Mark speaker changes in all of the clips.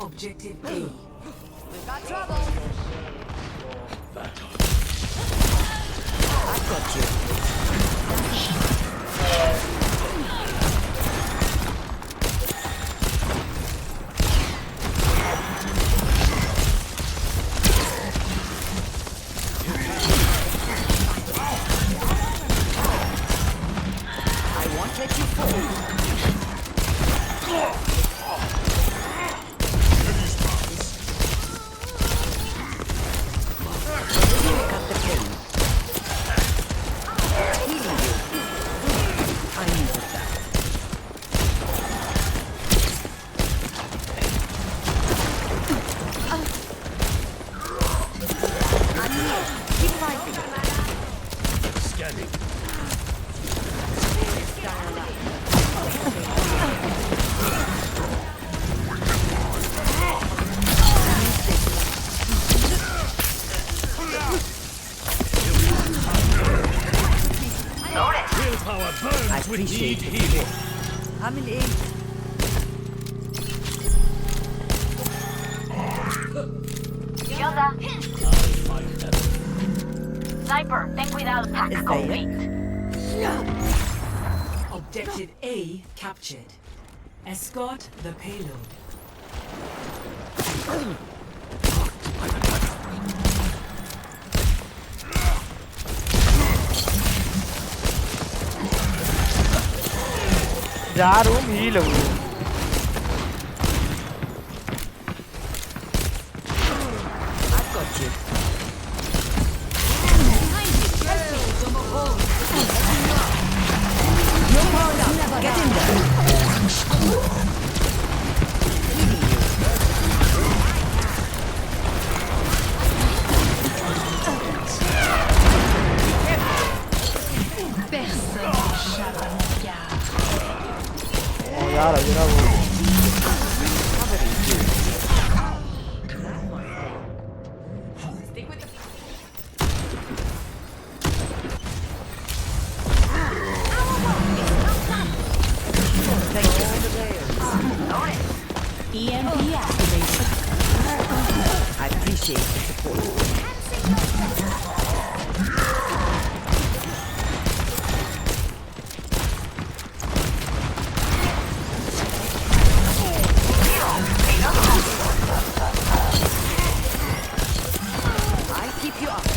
Speaker 1: Objective A.
Speaker 2: We've got trouble. I've got you. I won't let you fall. I appreciate it. I'm in aim.
Speaker 3: Sniper, think without tactical weight.
Speaker 1: Objective A captured. Escort the payload.
Speaker 4: जा room ही लगू
Speaker 2: I've got you. You're powered up. Get in there.
Speaker 4: यार अजरा वो
Speaker 2: EMP activated. I appreciate the support. I'll keep you up.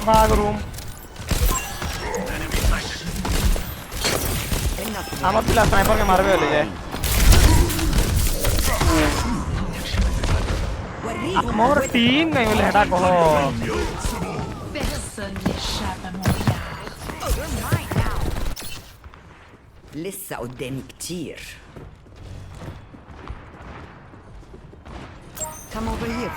Speaker 4: भाग room आम पिला sniper के मारबे ले जाए मोर टीम नहीं बोले हटा कहो
Speaker 2: لسه قدامي كتير. Come over here.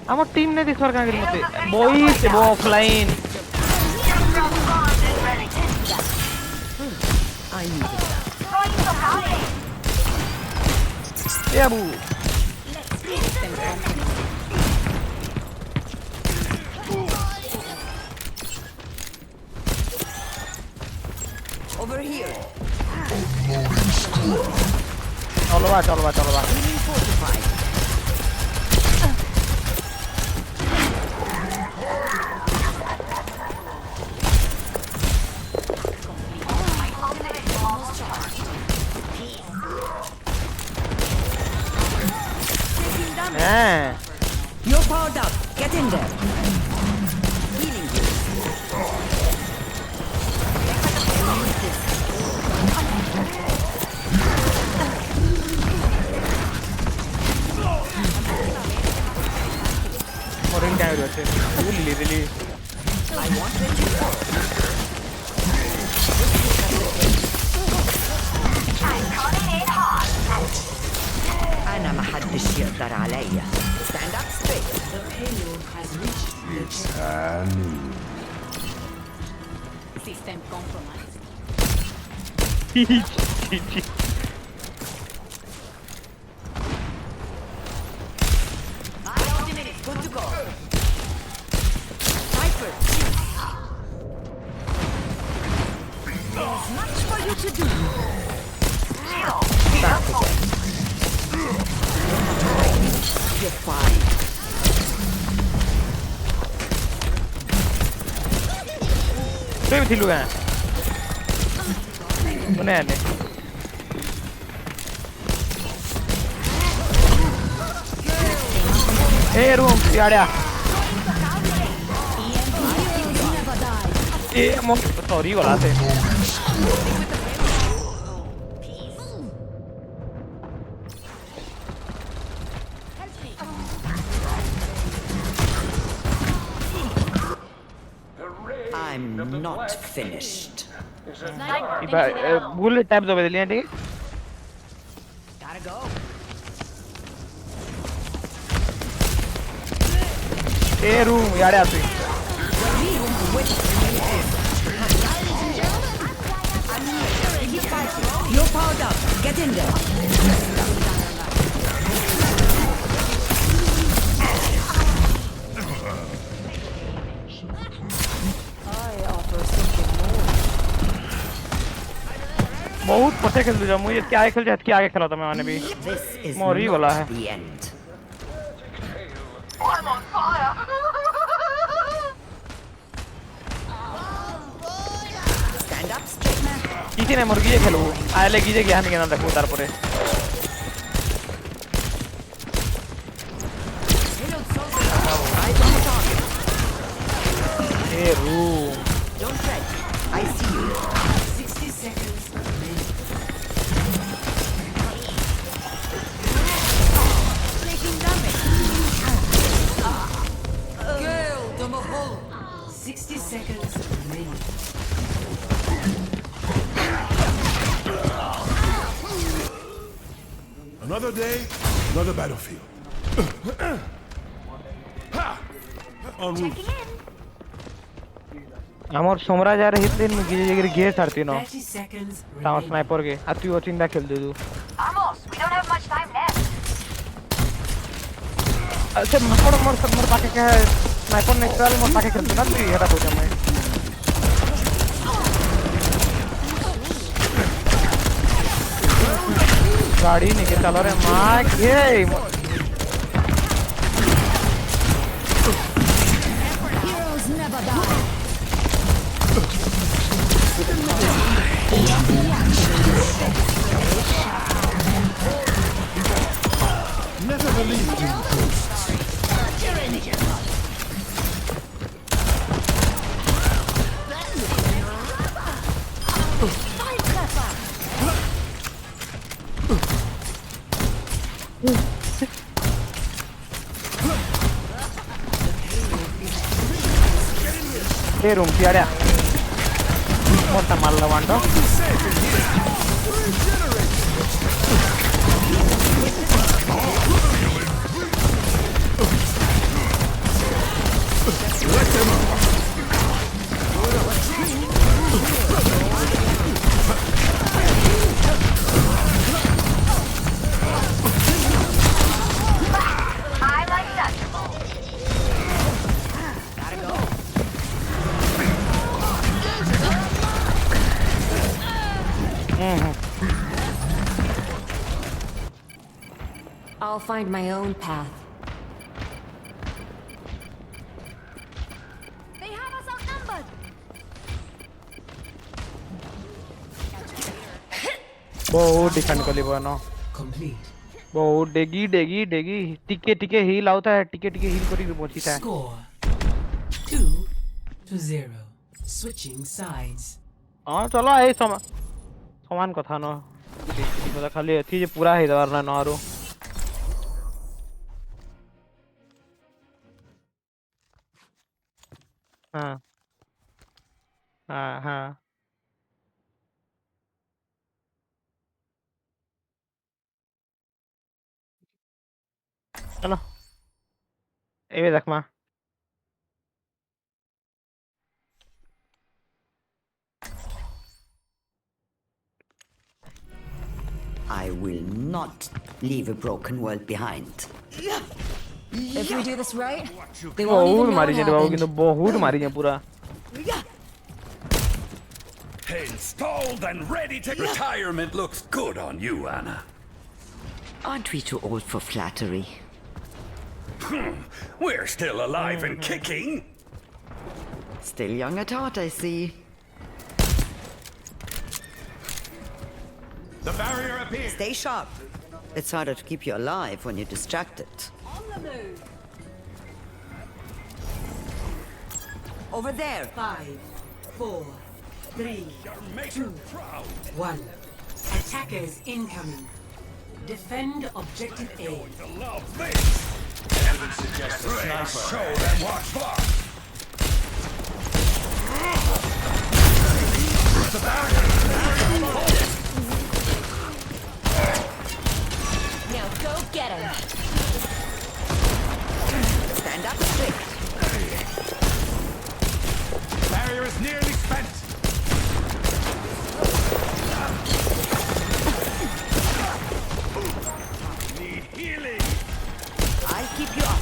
Speaker 4: आम टीम ने दिस बार का करी मते बॉयज वो offline
Speaker 2: I need it.
Speaker 4: A Abu
Speaker 2: Over here.
Speaker 4: चलो बा
Speaker 2: Healing fortified. You're powered up. Get in there. Healing you.
Speaker 4: और इन क्या हो रहा है literally
Speaker 2: I want it to go. أنا ما حدش يقدر عليا. Stand up straight.
Speaker 1: The payload has reached the
Speaker 2: System compromised. My ultimate is good to go. Sniper. There's much for you to do. Back again. You're fine.
Speaker 4: Dove ti lui è? Non è ne. Room, यार sorry volate.
Speaker 2: I'm not finished.
Speaker 3: Sniper, thank you now.
Speaker 4: Bullet tab dove delle niente.
Speaker 2: Gotta go.
Speaker 4: Room, यार आती.
Speaker 2: You're powered up. Get in there.
Speaker 4: बहुत पते खेल दिया मुझे क्या खेल जात क्या खेला था मैंने भी
Speaker 2: This is
Speaker 4: मोरी वाला है
Speaker 2: not the end.
Speaker 3: I'm on fire.
Speaker 2: Stand up, straight man.
Speaker 4: किसी ने मुर्गी ये खेलो आले कीजे ज्ञान के नाम रखो तार परे
Speaker 2: Right on target.
Speaker 4: Room
Speaker 2: Don't fret. I see you.
Speaker 1: 60 seconds remaining.
Speaker 2: Taking damage. Girl, the mahal.
Speaker 1: 60 seconds remaining.
Speaker 5: Another day, another battlefield. En route.
Speaker 4: আমার সোমরা যার হিতদিন গিয়ে গিয়ে গিয়ে ছাড়তি না
Speaker 1: 30 seconds
Speaker 4: তাও
Speaker 1: remaining.
Speaker 4: স্নাইপার কে আর তুই ও চিন্তা খেল দিদু
Speaker 3: Vamos, we don't have much time left.
Speaker 4: আচ্ছা মোর পাকে কে স্নাইপার নেক্সট মোর পাকে খেলতো না তুই এটা কইতাম আমি गाड़ी निकल चलो रे माँ के
Speaker 2: Heroes never die.
Speaker 5: Never believed in ghosts.
Speaker 4: Room की आड़े मोटा माल लवांडो
Speaker 3: I like that.
Speaker 6: I'll find my own path.
Speaker 3: They have us outnumbered.
Speaker 4: बहुत डिफेंड कर ली बनो
Speaker 1: Complete.
Speaker 4: बहुत डेगी टिके टिके हील आता है टिके टिके हील करी पहुंची था
Speaker 1: Score 2-0. Switching sides.
Speaker 4: हाँ चलो आई समान कथा न मतलब खाली अच्छी जो पूरा है दवार ना नारो हाँ हाँ हाँ चलो ये देख माँ
Speaker 2: I will not leave a broken world behind.
Speaker 6: If we do this right, they won't
Speaker 4: बहुत
Speaker 6: even know
Speaker 4: मारी
Speaker 6: what
Speaker 4: जाने बाबू
Speaker 6: happened.
Speaker 4: किंतु बहुत मारी जाने पूरा
Speaker 7: Installed and ready to. Retirement looks good on you, Anna.
Speaker 2: Aren't we too old for flattery?
Speaker 7: We're still alive and kicking.
Speaker 2: Still young at heart, I see.
Speaker 5: The barrier appears.
Speaker 2: Stay sharp. It's harder to keep you alive when you're distracted. Over there.
Speaker 1: 5, 4, 3,
Speaker 7: Make
Speaker 1: 2,
Speaker 7: her proud.
Speaker 1: 1. Attackers incoming. Defend objective A.
Speaker 7: To love this. Let's show them what's what.
Speaker 6: Now go get him.
Speaker 2: Stand up straight.
Speaker 5: Barrier is nearly spent.
Speaker 7: Need healing.
Speaker 2: I'll keep you up.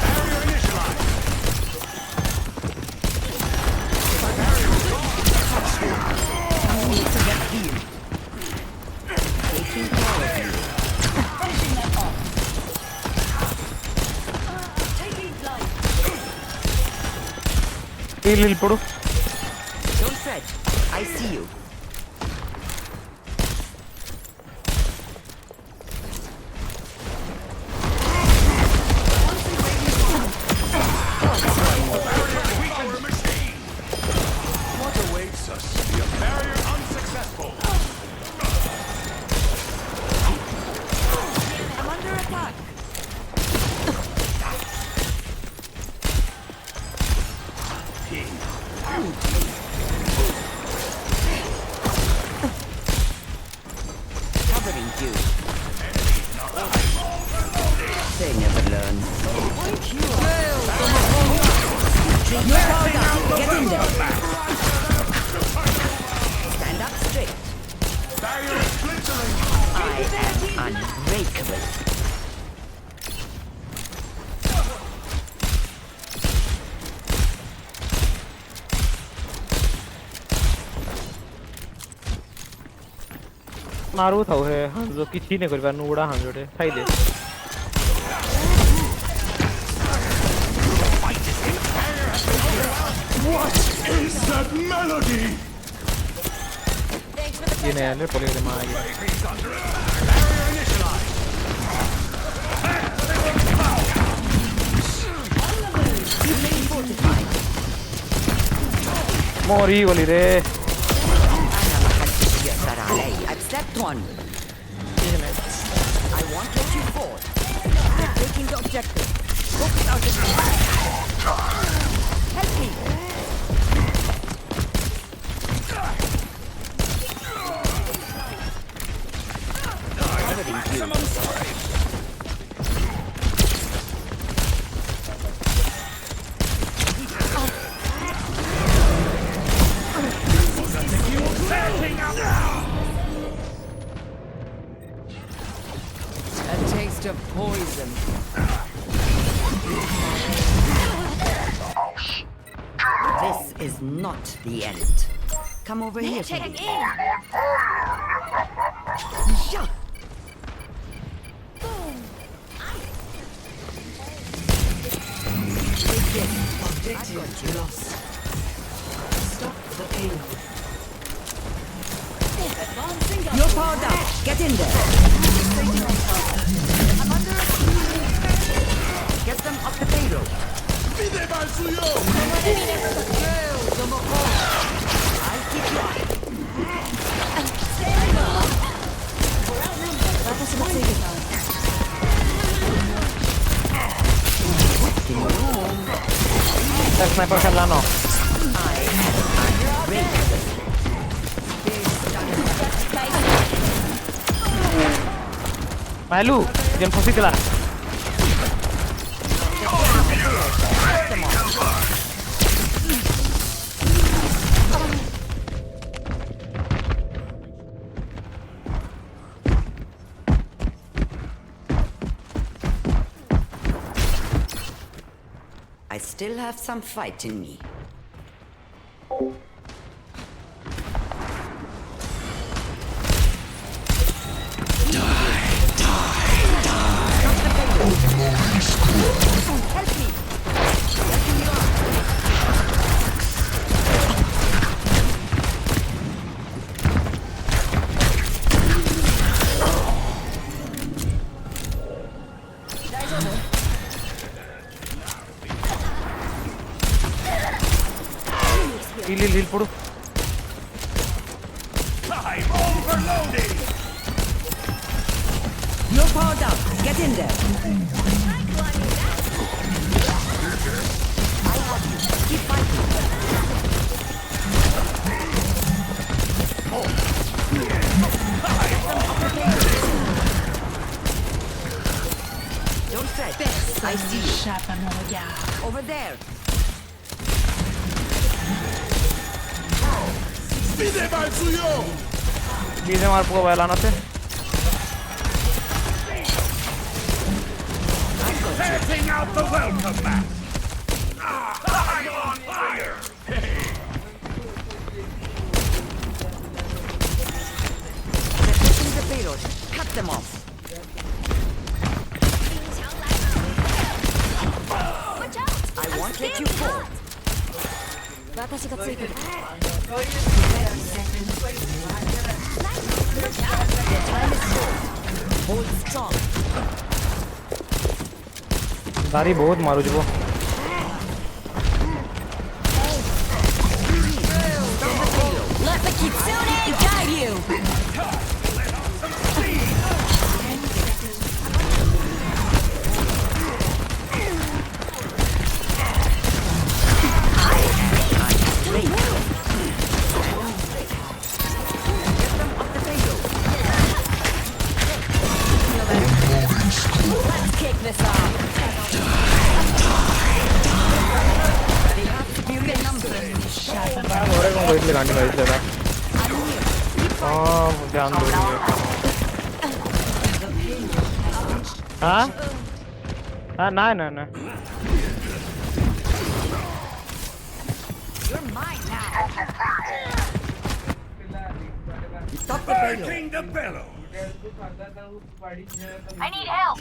Speaker 5: Barrier initialized.
Speaker 2: Taking care of you.
Speaker 4: heal पड़ो
Speaker 2: Don't fret. I see you.
Speaker 7: Power machine.
Speaker 5: What awaits us? The barrier unsuccessful.
Speaker 2: I'm under attack. Covering you. They never learn. Your power down. Get in there. Stand up straight.
Speaker 5: Barrier is splintering.
Speaker 2: I am unbreakable.
Speaker 4: मारू था है जो किसी ने कर नुड़ा हम जोड़े थाई दे
Speaker 5: What is that melody?
Speaker 4: ये नया ने पोलिंग में आ गया
Speaker 5: Barrier initialized.
Speaker 4: मोरी बोली रे
Speaker 2: I've stepped one. I won't let you fall. They're taking the objective. Focus out the help me.
Speaker 7: Maximum strength. Setting up now.
Speaker 2: A taste of poison. This is not the end. Come over here.
Speaker 3: Check
Speaker 2: Teddy.
Speaker 3: in.
Speaker 2: Yeah.
Speaker 1: Objective lost. Stop the payload.
Speaker 2: Your power down. Get in there. Get them off the payload.
Speaker 5: Vide mal suyo.
Speaker 2: I'll keep you up.
Speaker 4: Sniper खेल लानो मालू जन फंसी चला
Speaker 2: still have some fight in me.
Speaker 4: Heal podu.
Speaker 7: I'm overloading!
Speaker 2: You're powered up. Get in there. I have you. Keep fighting. Don't fret. I see you.
Speaker 6: Échappe à mon regard.
Speaker 2: Over there.
Speaker 4: चीजें मार पूरा वैलाना से
Speaker 7: Setting out the welcome mat! I'm on fire!
Speaker 2: They're pushing the payload. Cut them off.
Speaker 3: Watch out!
Speaker 2: I won't let you fall.
Speaker 3: 私がついてる。
Speaker 2: Hold strong.
Speaker 4: सारी बहुत मारो जो
Speaker 3: Let the kitsune guide you. Let's kick this off.
Speaker 2: They have superior numbers.
Speaker 4: और एक कोई इसलिए गांडी मारी था ध्यान दो हाँ ना
Speaker 2: You're mine now. Stop the payload.
Speaker 7: Burning the bellow!
Speaker 3: I need help.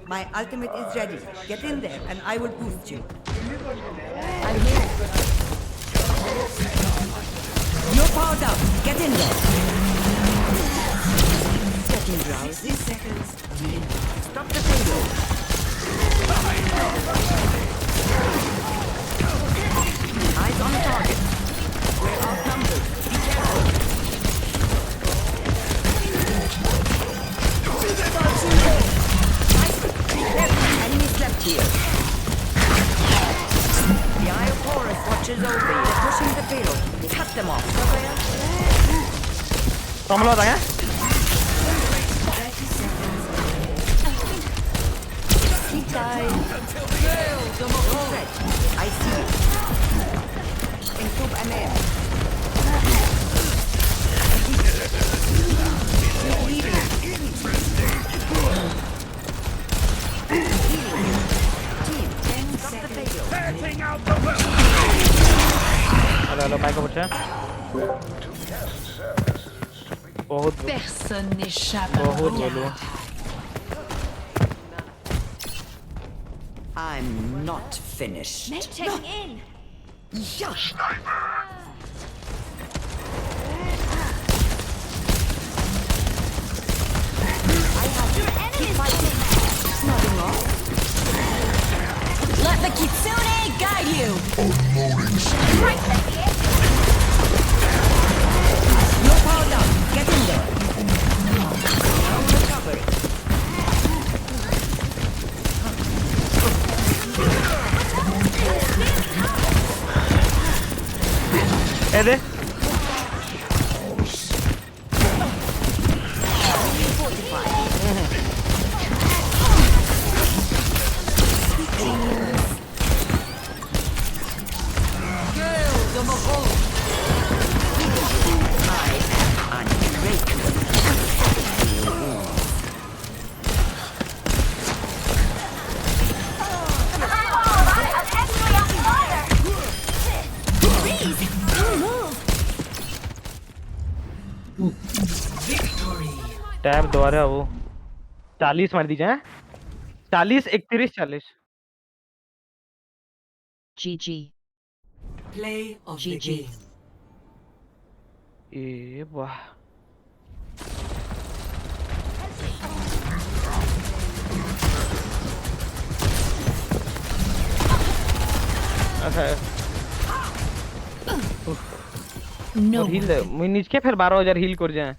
Speaker 2: My ultimate is ready. Get in there and I will boost you.
Speaker 3: I'm here.
Speaker 2: You're powered up. Get in there. Getting drowsy.
Speaker 1: 60 seconds.
Speaker 2: Stop the payload. Eyes on target. We're outnumbered. Be careful. Enemies left here. The Eye of Horus watches over you. They're pushing the payload. Cut them off.
Speaker 4: कमला था क्या
Speaker 2: Keep tight. Don't fret. I see you. Improve ML.
Speaker 7: Setting out the welcome!
Speaker 4: Hello mic को बच्चा बहुत
Speaker 6: Personne n'échappe à mon
Speaker 4: बहुत
Speaker 6: regard.
Speaker 4: बोलूं
Speaker 2: I'm not finished.
Speaker 3: Men checking in.
Speaker 2: Yeah.
Speaker 3: Your enemy's coming.
Speaker 2: Nothing off.
Speaker 3: Let the kitsune guide you. Right, that's it.
Speaker 2: You're powered up. Get in there. Now recover it.
Speaker 1: Victory.
Speaker 4: Tab दोबारा वो 40 मार दीजिए हैं 40 31 40
Speaker 3: GG.
Speaker 1: Play of the
Speaker 3: GG.
Speaker 1: game.
Speaker 4: ए वाह अच्छा
Speaker 3: No.
Speaker 4: हिल मुई निचके फिर 12000 हिल कर जाए